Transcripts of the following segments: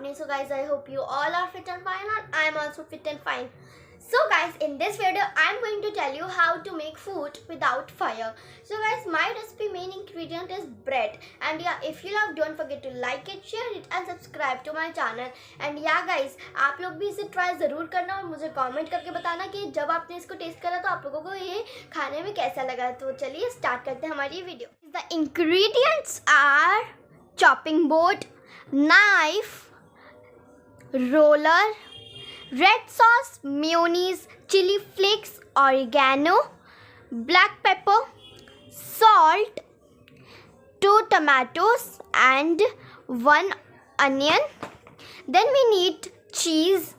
me. So guys, I hope you all are fit and fine, and I'm also fit and fine. So guys, in this video I'm going to tell you how to make food without fire. So guys, my recipe main ingredient is bread, and yeah, if you love, don't forget to like it, share it and subscribe to my channel. And yeah guys, आप लोग भी इसे try ज़रूर करना और मुझे comment करके बताना कि जब आपने इसको टेस्ट करा तो आप लोगों को ये खाने में कैसा लगा. तो चलिए स्टार्ट करते हैं हमारी video. The ingredients are chopping board, knife, roller, red sauce, mayonnaise, chili flakes, oregano, black pepper, salt, 2 tomatoes and 1 onion. Then we need cheese,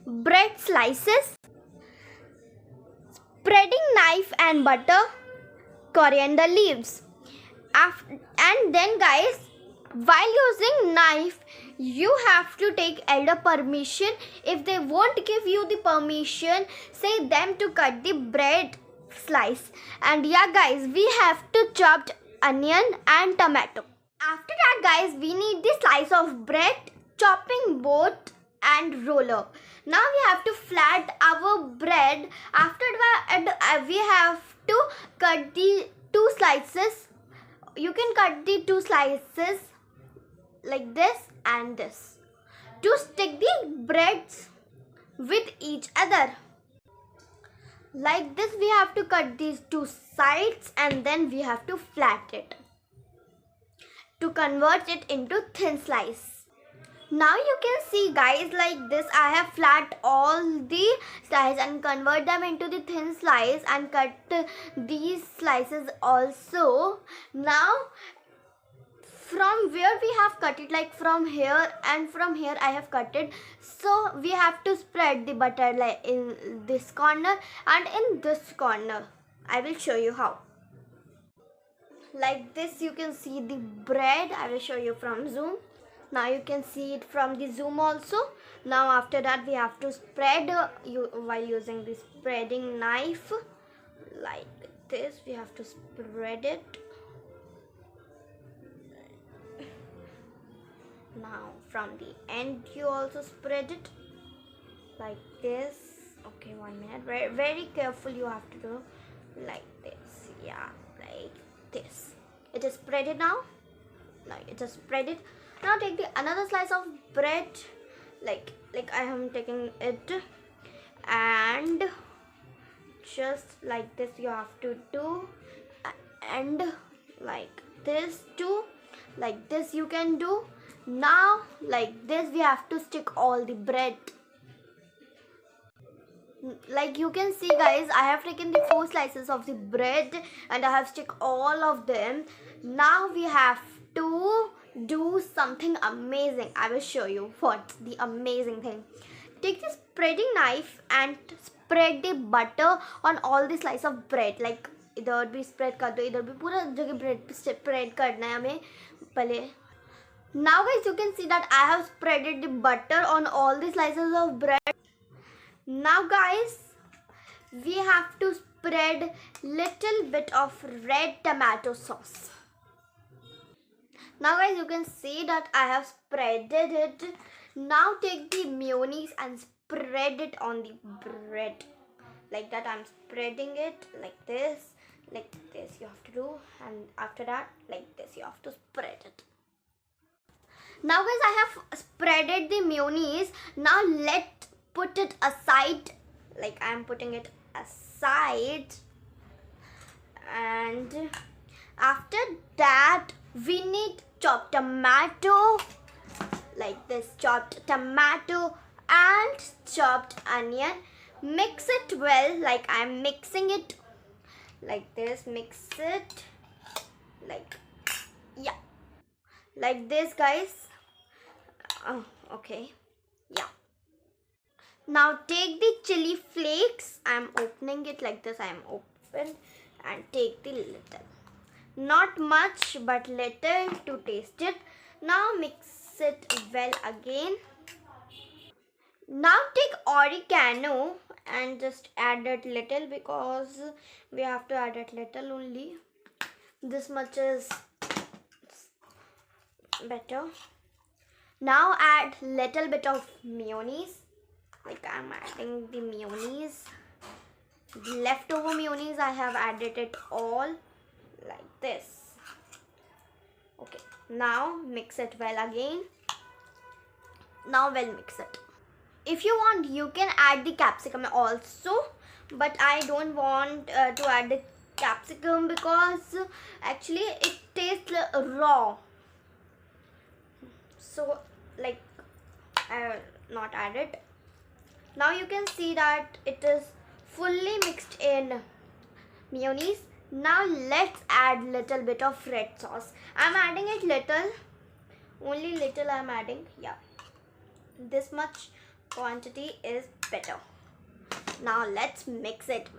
bread slices, spreading knife and butter, coriander leaves. And then guys, while using knife, you have to take elder permission. If they won't give you the permission, say them to cut the bread slice. And yeah guys, we have to chop onion and tomato. After that guys, we need the slice of bread, chopping board and roller. Now we have to flat our bread. After that we have to cut the 2 slices. You can cut the 2 slices like this and this to stick the breads with each other. Like this we have to cut these 2 sides, and then we have to flat it to convert it into thin slice. Now you can see guys, like this I have flat all the slices and convert them into the thin slice and cut these slices also. Now from where we have cut it, like from here and from here I have cut it, so we have to spread the butter like in this corner and in this corner. I will show you how. Like this you can see the bread. I will show you from zoom. Now you can see it from the zoom also. Now after that we have to spread while using the spreading knife like this. We have to spread it. Now from the end you also spread it like this. Okay, 1 minute. Very careful you have to do like this. Yeah, like this. It is spreaded now. Now it is spreaded. Now take the another slice of bread like I am taking it, and just like this you have to do, and like this too, like this you can do. Now like this we have to stick all the bread. Like you can see guys, I have taken the 4 slices of the bread and I have stick all of them. Now we have to do something amazing. I will show you what the amazing thing. Take the spreading knife and spread the butter on all the slice of bread. Like इधर भी spread कर दो, इधर भी पूरा जगह bread spread करना है हमें पहले. Now guys, you can see that I have spreaded the butter on all the slices of bread. Now guys, we have to spread little bit of red tomato sauce. Now guys, you can see that I have spreaded it. Now take the mayonnaise and spread it on the bread. Like that I'm spreading it like this you have to do, and after that like this you have to spread it. Now guys, I have spreaded the mayonnaise. Now let's put it aside. Like I am putting it aside, and after that we need chopped tomato like this, chopped tomato and chopped onion. Mix it well, like I am mixing it like this. Mix it like, yeah, like this guys. Okay, yeah. Now take the chili flakes. I am opening it like this. I am open, and take the little, not much but little to taste it. Now mix it well again. Now take oregano and just add it little, because we have to add it little only. This much is better. Now add little bit of mayonnaise. Like I'm adding the mayonnaise. The leftover mayonnaise, I have added it all like this. Okay, now mix it well again. Now well mix it. If you want, you can add the capsicum also, but I don't want to add the capsicum because actually it tastes raw. So like I will not add it. Now you can see that it is fully mixed in mayonnaise. Now let's add little bit of red sauce. I'm adding it little, only little I'm adding. Yeah, this much quantity is better. Now let's mix it.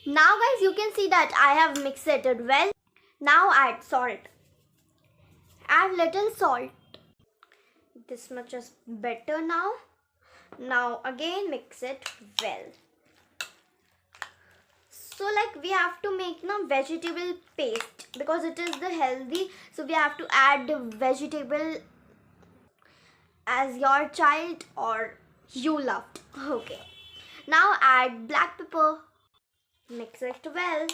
Now guys, you can see that I have mixed it well. Now add salt. Add little salt. This much is better now. Now again mix it well. So like we have to make now vegetable paste because it is the healthy. So we have to add the vegetable as your child or you loved. Okay. Now add black pepper. Mix it well.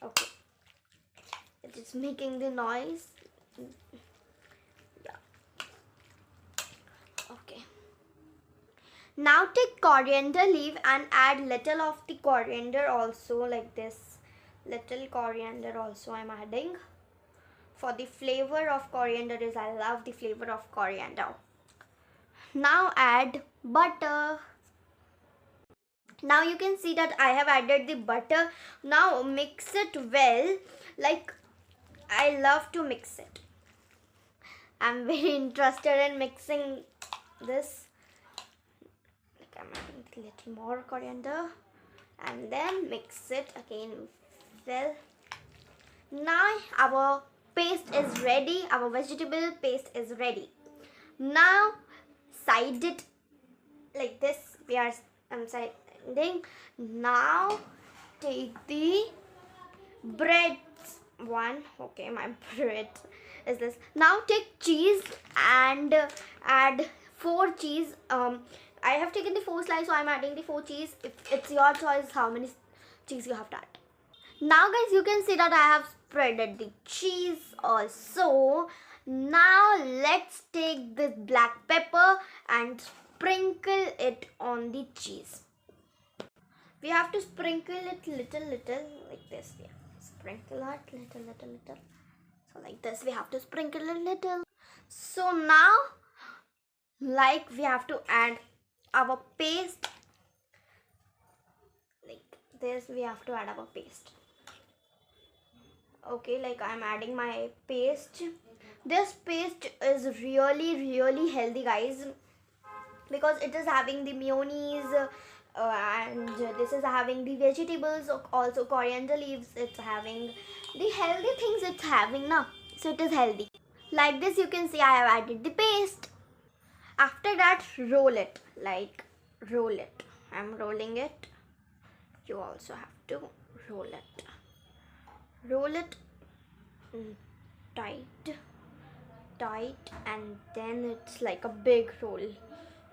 Okay. It is making the noise. Yeah. Okay. Now take coriander leaf and add little of the coriander also like this. Little coriander also I'm adding. For the flavor of coriander is I love the flavor of coriander. Now add butter. Now you can see that I have added the butter. Now mix it well. Like I love to mix it. I'm very interested in mixing this. Like I'm adding a little more coriander and then mix it again well. Now our paste is ready. Our vegetable paste is ready. Now side it like this. We are siding. Now take the bread one. Okay, my bread is this. Now take cheese and add 4 cheese. I have taken the 4 slices, so I'm adding the 4 cheese. If it's your choice how many cheese you have to add. Now guys, you can see that I have spreaded the cheese also. Now let's take this black pepper and sprinkle it on the cheese. We have to sprinkle it little like this. Yeah. Sprinkle it little. So like this we have to sprinkle it little. So now like we have to add our paste. Like this we have to add our paste. Okay, like I'm adding my paste. This paste is really healthy guys, because it is having the mayonnaise and this is having the vegetables, also coriander leaves. It's having the healthy things it's having now, so it is healthy. Like this you can see I have added the paste. After that roll it, like roll it. I'm rolling it. You also have to roll it. Roll it tight and then it's like a big roll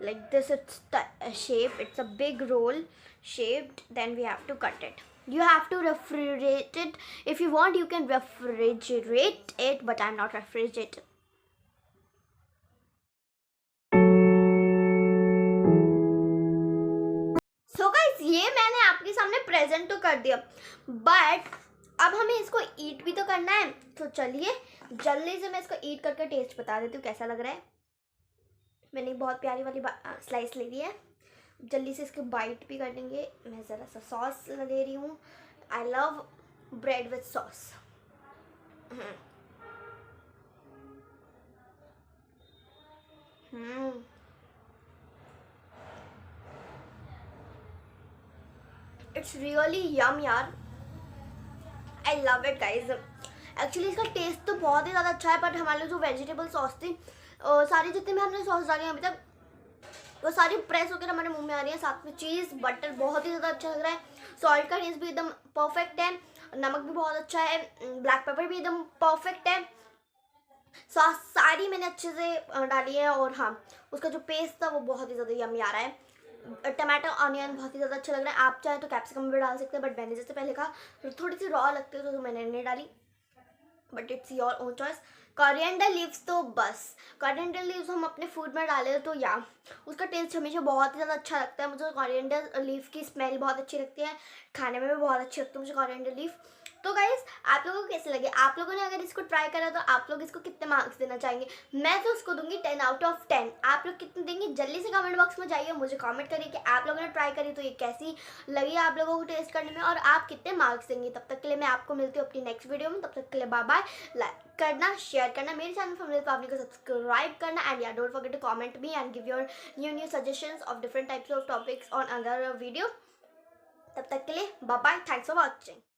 like this. It's a shape, it's a big roll shaped. Then we have to cut it. You have to refrigerate it. If you want you can refrigerate it, but I'm not refrigerated. So guys, ये मैंने आपके सामने present तो कर दिया, but अब हमें इसको ईट भी तो करना है. तो चलिए जल्दी से मैं इसको ईट करके टेस्ट बता देती हूँ कैसा लग रहा है. मैंने बहुत प्यारी वाली स्लाइस ले ली है. जल्दी से इसके बाइट भी कर देंगे. मैं ज़रा सा सॉस ले रही हूँ. I love bread with sauce. It's really yum यार. I love it guys. Actually इसका टेस्ट तो बहुत ही ज़्यादा अच्छा है, बट हमारे जो वेजिटेबल सॉस थी सारी जितनी भी हमने सॉस डाली अभी तक वो सारी प्रेस होकर हमारे मुंह में आ रही है. साथ में चीज़ बटर बहुत ही ज़्यादा अच्छा लग रहा है. सॉल्ट का टेस्ट भी एकदम परफेक्ट है. नमक भी बहुत अच्छा है. ब्लैक पेपर भी एकदम परफेक्ट है. सॉस सारी मैंने अच्छे से डाली है, और हाँ उसका जो पेस्ट था वो बहुत ही ज़्यादा यम्मी आ रहा है। टमाटो ऑनियन बहुत ही ज़्यादा अच्छा लग रहा है। आप चाहे तो कैप्सिकम भी डाल सकते हैं, बट मैंने जैसे पहले कहा थोड़ी सी रॉ लगती है तो मैंने नहीं डाली, but it's your own choice. Coriander leaves तो बस, कॉरिएंडर लीव्स हम अपने फूड में डाले तो या उसका टेस्ट हमेशा बहुत ही ज़्यादा अच्छा लगता है। मुझे कॉरिएंडर लीफ की स्मेल बहुत अच्छी लगती है, खाने में भी बहुत अच्छी लगती है मुझे कॉरिएंडर लीफ। तो गाइस आप लोगों को कैसे लगे, आप लोगों ने अगर इसको ट्राई करा तो आप लोग इसको कितने मार्क्स देना चाहेंगे? मैं तो उसको दूंगी 10 आउट ऑफ 10। आप लोग कितने देंगे जल्दी से कमेंट बॉक्स में जाइए, मुझे कमेंट करिए कि आप लोगों ने ट्राई करी तो ये कैसी लगी आप लोगों को टेस्ट करने में, और आप कितने मार्क्स देंगे। तब तक के लिए मैं आपको मिलती हूँ अपनी नेक्स्ट वीडियो में, तब तक के लिए बाय बाय। लाइक करना, शेयर करना, मेरे चैनल फैमिली फैमिली को सब्सक्राइब करना, एंड या don't forget to comment me and give your new suggestions of different types of topics on other video. तब तक के लिए bye bye, thanks for watching.